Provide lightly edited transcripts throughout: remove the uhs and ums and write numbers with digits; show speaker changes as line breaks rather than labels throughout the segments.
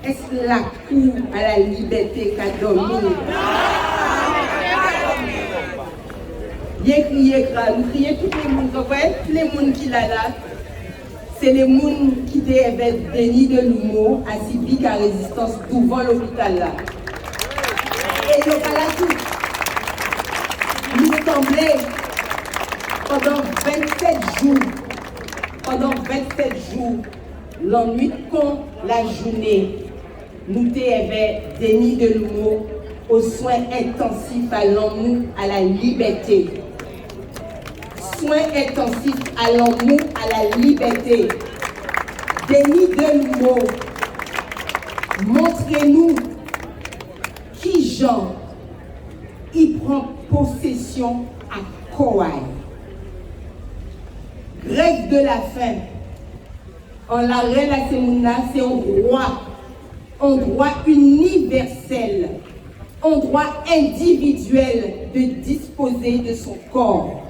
Est-ce la cour à la liberté qu'a dormi? Bien crié, nous crions tous les mondes, tous les mondes qui là, c'est les mondes qui étaient avec Denis de Lumeau à civique à résistance devant l'hôpital là. Et le là tout. Nous semblait pendant 27 jours, l'ennui contre la journée, nous avec Denis de Lumeau aux soins intensifs allons-nous à la liberté. Soins intensifs allons-nous à la liberté. Denis de Lumeau, montrez-nous qui Jean il prend possession à Kouaï. Grève de la faim. En l'arrêt la Semouna, c'est un droit universel, un droit individuel de disposer de son corps.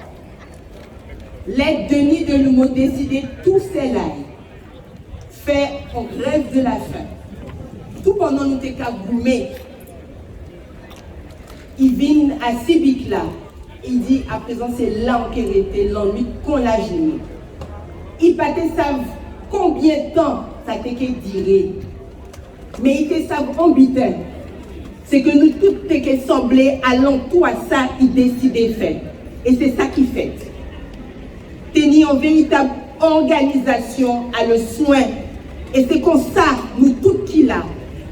Les Denis de Lumeau décidé tous ces là, faire en grève de la faim. Tout pendant nous t'es cagoumé. Il vient à Civic là, il dit à présent c'est là où il était l'ennui qu'on l'a gêné. Il pas savent combien de temps ça t'a duré. Mais il te savent combien. C'est que nous tous t'es semblé allant tout à ça, il décide de faire. Et c'est ça qu'il fait. Tenir une véritable organisation à le soin. Et c'est comme ça, nous tous qui là,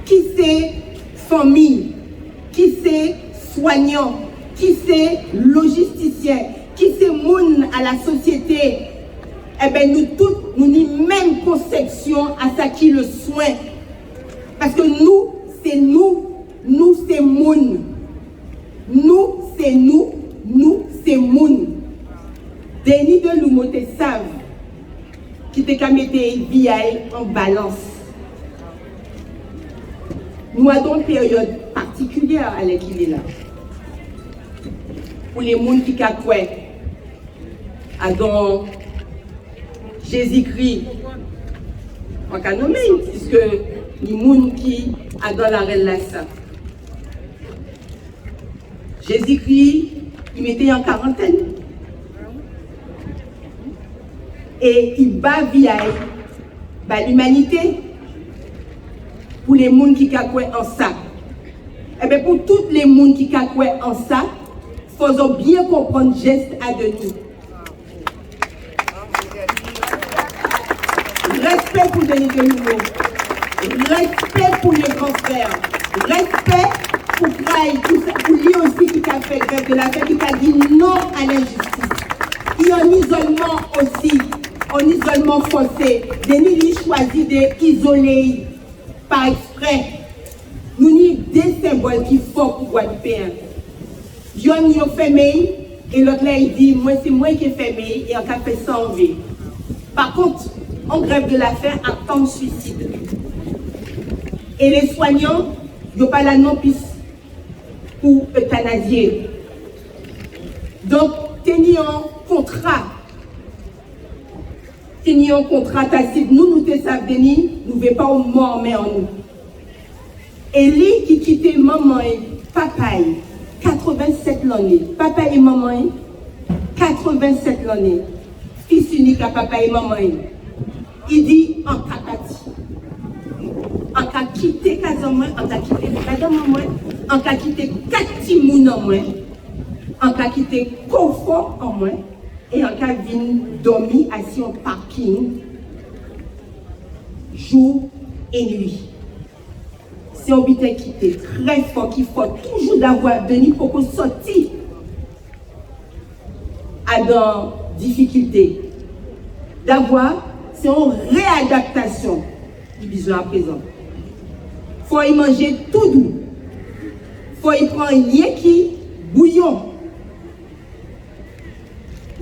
qui c'est famille, qui c'est soignant, qui c'est logisticien, qui c'est moun à la société, eh bien nous tous, nous avons même conception à ça qui le soin. Parce que nous, c'est moun. Nous, c'est moun. Denis de Lumeau te savent qui te qu'à mettre vie en balance. Nous avons une période particulière à laquelle il est là. Pour les gens qui croient à dans Jésus-Christ, en canomé, puisque les gens qui sont dans la relation. Jésus-Christ, il mettait en quarantaine. Et il bat via l'humanité pour les gens qui croient en ça. Et bien pour tous les gens qui croient en ça, faisons bien comprendre geste à Denis. Respect pour Denis de Lumeau. Respect pour les grands frères. Respect pour Kraï, pour lui aussi qui a fait grève de la faim, qui a dit non à l'injustice. Il est en isolement aussi, en isolement forcé. Denis lui choisit d'isoler par exprès. Nous avons des symboles qui font pour Guadeloupéens. John y a fermé et l'autre là il dit moi c'est moi qui ai fermé et on a fait ça en vie. Par contre, en grève de la faim, attend suicide. Et les soignants, ils n'ont pas la non-piste pour euthanasier. Donc, tenir un contrat tacite, nous te savons, Denis, nous ne voulons pas au mort, mais en nous. Et lui qui quittait maman et papa, 87 l'année. Papa et maman, 87 l'année. Fils unique à papa et maman. Il dit en kakati. En cas quitté Casamoué, en cas quitté madame moi, en cas quitté Katimoun en moi, en cas quitté confort en moi, et en cas vin dormir assis en parking, jour et nuit. C'est un butin qui était très fort, qu'il faut toujours d'avoir Denis pour qu'on sortir à dans difficulté. d'avoir, c'est une réadaptation du besoin à présent. Il faut y manger tout doux. Il faut y prendre rien qui bouillon.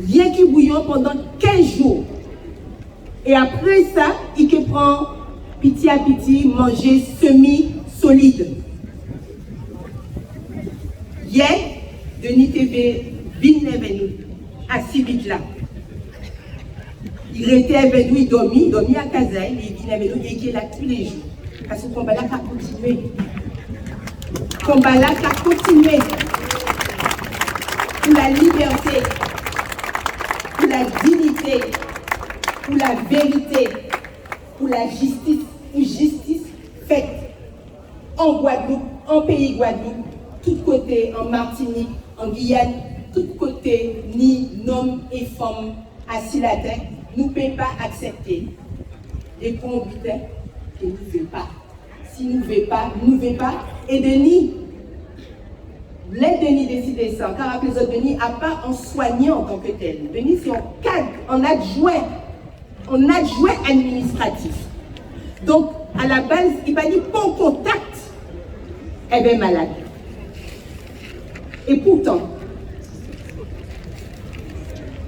Rien qui bouillon pendant 15 jours. Et après ça, il peut prendre petit à petit, manger semi-solide. Hier, Denis TV vient avec nous, assis vite là. Il était avec nous, il dormit à Kazaï, il vient avec nous et il est là tous les jours. Parce que le combat là a continué. Le combat là a continué. Pour la liberté, pour la dignité, pour la vérité, pour la justice, une justice faite en Guadeloupe, en pays Guadeloupe, tout côté, en Martinique, en Guyane, tout côté, ni hommes et femmes assis la terre, nous ne pouvons pas accepter les conduites que nous ne voulons pas. Si nous ne voulons pas, nous ne voulons pas. Et Denis, les Denis décident ça, car les autres Denis n'a pas en soignant en tant que tel. Denis, c'est en cadre, en adjoint administratif. Donc, à la base, il va dire pas en contact, elle est malade. Et pourtant,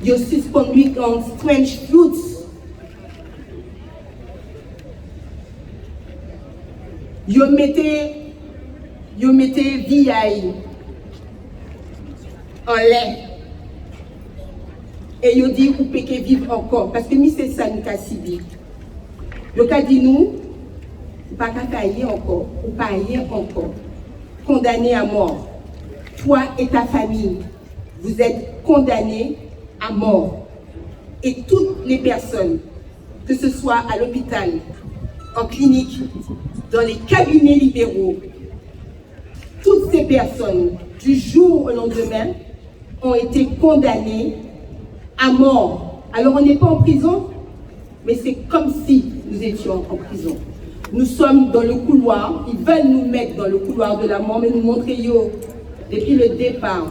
il a suspendu en strange fruits. Il mettait vieille en lait. Et il dit vous pouvez vivre encore. Parce que nous, c'est ça nous avons subi. Le cas dit nous, pas qu'à tailler encore, ou pas ailleurs encore. Condamné à mort. Toi et ta famille, vous êtes condamnés à mort. Et toutes les personnes, que ce soit à l'hôpital, en clinique, dans les cabinets libéraux, toutes ces personnes, du jour au lendemain, ont été condamnées à mort. Alors on n'est pas en prison, mais c'est comme si nous étions en prison. Nous sommes dans le couloir, ils veulent nous mettre dans le couloir de la mort, mais nous montrer depuis le départ.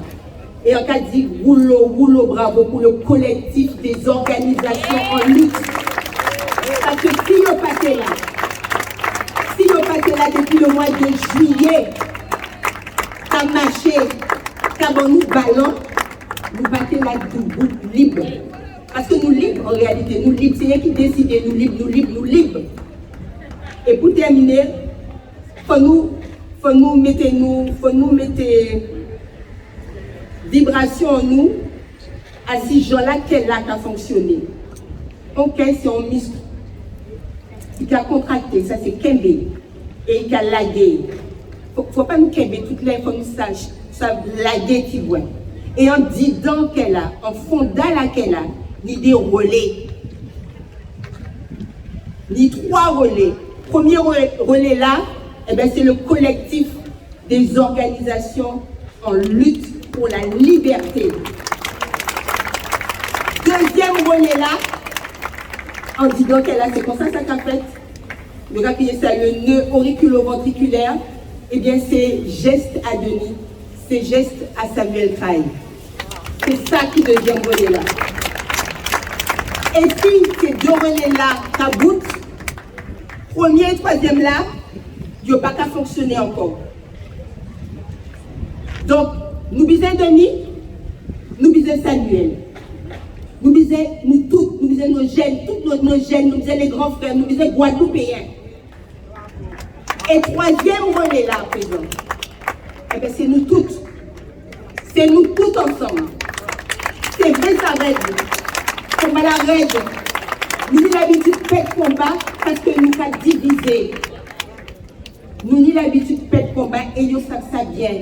Et en cas de dire rouleau, bravo pour le collectif des organisations en lutte. Parce que si on passait là depuis le mois de juillet, ça marché, ça va nous ballon, nous battons là debout, libre. Parce que nous libres, en réalité, nous libres, c'est rien qui décide, nous libres. Et pour terminer, faut nous mettre vibration en nous, à ces gens-là qu'elle a fonctionné. Ok, c'est un muscle. Il a contracté, ça c'est Kembe. Et il a lagué. Il ne faut pas nous Kembe, toutes les fois nous sache, ça lagué qui voit. Et en disant qu'elle a, en fondant laquelle a, ni des relais. Ni 3 relais. Premier relais là, eh ben, c'est le collectif des organisations en lutte pour la liberté. Deuxième relais là, en disant qu'elle a, c'est comme ça qu'a fait. Le gars qui est ça, le nœud auriculo-ventriculaire, eh bien c'est geste à Denis, c'est geste à Samuel Kraï. C'est ça qui deuxième relais là. Et puis ces 2 relais là, kaboutent, premier et troisième là, il n'y a pas qu'à fonctionner encore. Donc, nous disons Denis, nous disons Samuel, nous disons nous tous, nous disons nos jeunes, tous nos jeunes, nous disons les grands frères, nous disons Guadeloupéens. Et troisième relais là, à présent, eh bien, c'est nous toutes. C'est nous toutes ensemble. C'est vrai, ça raide. C'est mal à raide. Nous avons l'habitude de faire combat parce que nous sommes divisés. Nous avons l'habitude de faire combat et nous savons ça bien.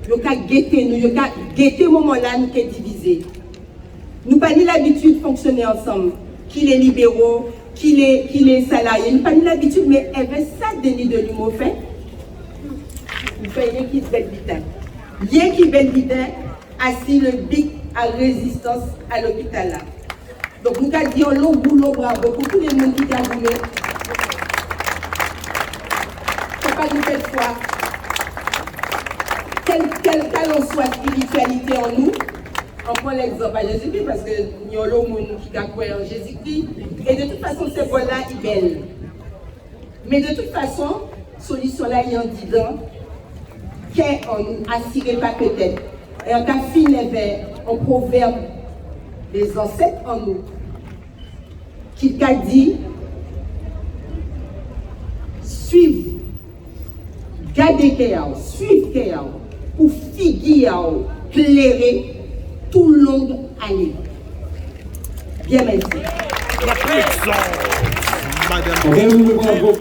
Nous avons guetté, nous avons guetté au moment là, nous sommes divisés. Nous n'avons pas l'habitude de fonctionner ensemble. Qu'il est libéraux, qu'il est salarié. Nous n'avons pas l'habitude, mais ça, Denis de l'humour fait. Nous faisons rien qui se bête vital. Rien qui bête vital, assis le bic à résistance à l'hôpital là. Donc nous avons dit l'eau boulot bravo pour tous les gens qui ont voulu. C'est pas une belle foi. Quelle en soit spiritualité en nous, on prend l'exemple à Jésus-Christ parce que nous avons le monde qui a cru en Jésus-Christ. Et de toute façon, ce symbole-là est belle. Mais de toute façon, solution-là, il y a un dedans, qu'on assuré pas peut-être. Et on a fini vers un proverbe des ancêtres en nous, qui t'a dit, suivre, garder Kéao, suivre Kéao, pour figuer, clairer tout le long année. Bien merci.
Madame.